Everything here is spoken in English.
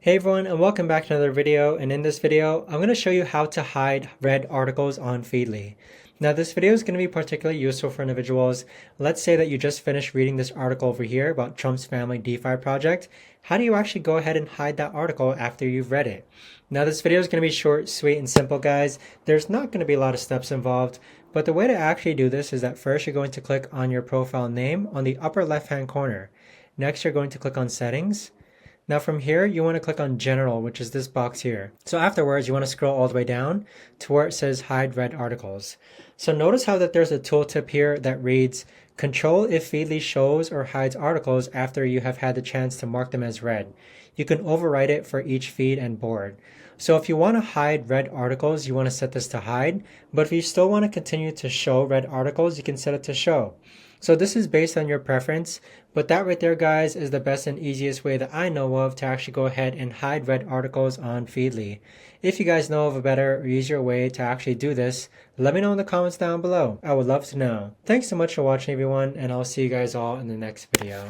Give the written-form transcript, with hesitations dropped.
Hey everyone, and welcome back to another video. And in this video, I'm going to show you how to hide read articles on Feedly. Now this video is going to be particularly useful for individuals. Let's say that you just finished reading this article over here about Trump's family DeFi project. How do you actually go ahead and hide that article after you've read it? Now this video is going to be short, sweet, and simple, guys. There's not going to be a lot of steps involved, but the way to actually do this is that first you're going to click on your profile name on the upper left-hand corner. Next, you're going to click on settings. Now from here, you want to click on General, which is this box here. So afterwards, you want to scroll all the way down to where it says Hide Read Articles. So notice how that there's a tooltip here that reads, Control if Feedly shows or hides articles after you have had the chance to mark them as read. You can override it for each feed and board. So if you want to hide read articles, you want to set this to hide. But if you still want to continue to show read articles, you can set it to show. So this is based on your preference, but that right there, guys, is the best and easiest way that I know of to actually go ahead and hide read articles on Feedly. If you guys know of a better or easier way to actually do this, let me know in the comments down below. I would love to know. Thanks so much for watching, everyone, and I'll see you guys all in the next video.